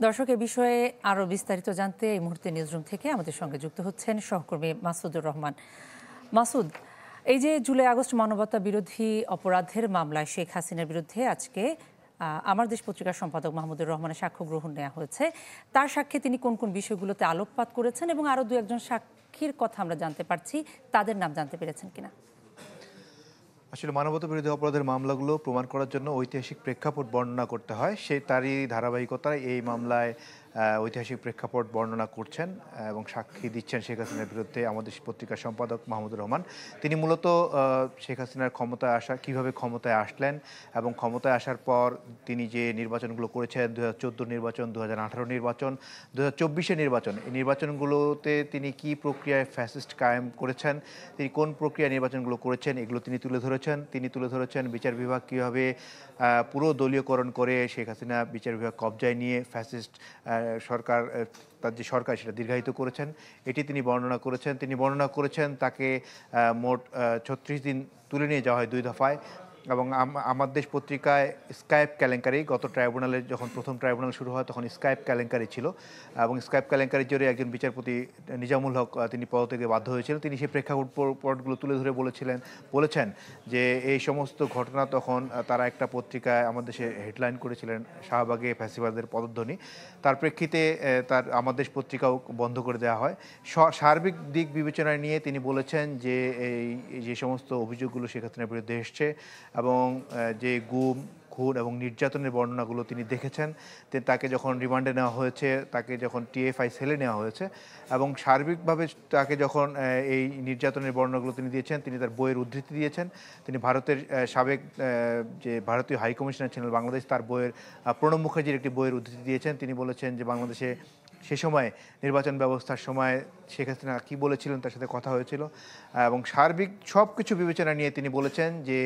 দর্শক এ বিষয়ে আরও বিস্তারিত জানতে এই মুহূর্তে নিউজরুম থেকে আমাদের সঙ্গে যুক্ত হচ্ছেন সহকর্মী মাসুদুর রহমান। মাসুদ, এই যে জুলাই আগস্ট মানবতা বিরোধী অপরাধের মামলায় শেখ হাসিনার বিরুদ্ধে আজকে আমার দেশ পত্রিকার সম্পাদক মাহমুদুর রহমানের সাক্ষ্য গ্রহণ নেওয়া হয়েছে, তার সাক্ষ্যে তিনি কোন কোন বিষয়গুলোতে আলোকপাত করেছেন এবং আরও দু একজন সাক্ষীর কথা আমরা জানতে পারছি, তাদের নাম জানতে পেরেছেন কিনা? আসলে মানবতা বিরোধী অপরাধের মামলাগুলো প্রমাণ করার জন্য ঐতিহাসিক প্রেক্ষাপট বর্ণনা করতে হয়, তারই ধারাবাহিকতায় এই মামলায় ঐতিহাসিক প্রেক্ষাপট বর্ণনা করছেন এবং সাক্ষী দিচ্ছেন শেখ হাসিনার বিরুদ্ধে আমাদের পত্রিকার সম্পাদক মাহমুদুর রহমান। তিনি মূলত শেখ হাসিনার ক্ষমতায় আসা, কীভাবে ক্ষমতায় আসলেন এবং ক্ষমতায় আসার পর তিনি যে নির্বাচনগুলো করেছেন, 2014 নির্বাচন, 2018 নির্বাচন, 2024 নির্বাচন, এই নির্বাচনগুলোতে তিনি কি প্রক্রিয়ায় ফ্যাসিস্ট কায়েম করেছেন, তিনি কোন প্রক্রিয়ায় নির্বাচনগুলো করেছেন, এগুলো তিনি তুলে ধরেছেন। বিচার বিভাগ কীভাবে পুরো দলীয়করণ করে শেখ হাসিনা বিচার বিভাগ কবজায় নিয়ে ফ্যাসিস্ট সরকার, তার যে সরকার সেটা দীর্ঘায়িত করেছেন, এটি তিনি বর্ণনা করেছেন। তাকে মোট 36 দিন তুলে নিয়ে যাওয়া হয় 2 দফায়। এবং আমার দেশ পত্রিকায় স্কাইপ কেলেঙ্কারি, গত ট্রাইব্যুনালে যখন প্রথম ট্রাইব্যুনাল শুরু হয় তখন স্কাইপ কেলেঙ্কারি ছিল এবং স্কাইপ কেলেঙ্কারির জোরে একজন বিচারপতি নিজামুল হক তিনি পদত্যাগে বাধ্য হয়েছিলেন। তিনি সেই প্রেক্ষাপটগুলো তুলে ধরে বলেছেন যে এই সমস্ত ঘটনা তখন তারা একটা পত্রিকায় আমার দেশে হেডলাইন করেছিলেন, শাহবাগে ফ্যাসিবাদের পদধ্বনি। তার প্রেক্ষিতে তার আমার দেশ পত্রিকাও বন্ধ করে দেওয়া হয়। সার্বিক দিক বিবেচনায় নিয়ে তিনি বলেছেন যে যে সমস্ত অভিযোগগুলো শেখ হাসিনার বিরুদ্ধে এসছে এবং যে গুম, খুন এবং নির্যাতনের বর্ণনাগুলো তিনি দেখেছেন, তাকে যখন রিমান্ডে নেওয়া হয়েছে, তাকে যখন টিএফআই সেলে নেওয়া হয়েছে এবং সার্বিকভাবে তাকে যখন এই নির্যাতনের বর্ণনাগুলো তিনি দিয়েছেন, তিনি তার বইয়ের উদ্ধৃতি দিয়েছেন। তিনি ভারতের সাবেক যে ভারতীয় হাইকমিশনার ছিলেন বাংলাদেশ, তার বইয়ের প্রণব মুখার্জির একটি বইয়ের উদ্ধৃতি দিয়েছেন। তিনি বলেছেন যে বাংলাদেশে সে সময় নির্বাচন ব্যবস্থার সময় শেখ হাসিনা কী বলেছিলেন, তার সাথে কথা হয়েছিল এবং সার্বিক সব কিছু বিবেচনা নিয়ে তিনি বলেছেন যে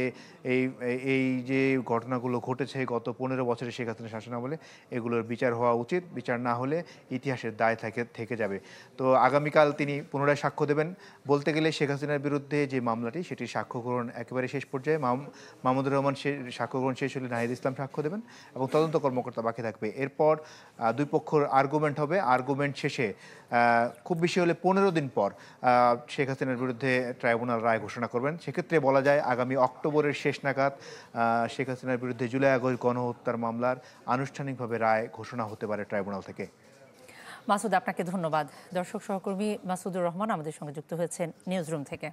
এই যে ঘটনাগুলো ঘটেছে গত 15 বছরে শেখ হাসিনা শাসনামলে, এগুলোর বিচার হওয়া উচিত। বিচার না হলে ইতিহাসের দায় থেকে যাবে। তো আগামীকাল তিনি পুনরায় সাক্ষ্য দেবেন। বলতে গেলে শেখ হাসিনার বিরুদ্ধে যে মামলাটি, সেটির সাক্ষ্য গ্রহণ একেবারে শেষ পর্যায়ে। মাহমুদুর রহমান সাক্ষ্য গ্রহণ শেষ হলে নাহিদ ইসলাম সাক্ষ্য দেবেন এবং তদন্ত কর্মকর্তা বাকি থাকবে। এরপর দুই পক্ষর আর্গুমেন্ট হবে। আর্গুমেন্ট শেষে খুব বেশি হলে 15 দিন পর শেখ হাসিনার বিরুদ্ধে ট্রাইব্যুনাল রায় ঘোষণা করবেন। সেক্ষেত্রে বলা যায় আগামী অক্টোবরের শেষ নাগাদ শেখ হাসিনার বিরুদ্ধে জুলাই আগস্ট গণহত্যার মামলার আনুষ্ঠানিকভাবে রায় ঘোষণা হতে পারে ট্রাইব্যুনাল থেকে। মাসুদ, আপনাকে ধন্যবাদ। দর্শক সহকর্মী মাসুদুর রহমান আমাদের সঙ্গে যুক্ত হয়েছেন নিউজরুম থেকে।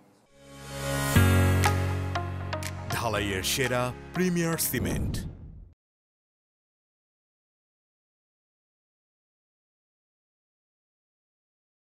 ঢালাইয়ের সেরা প্রিমিয়ার সিমেন্ট।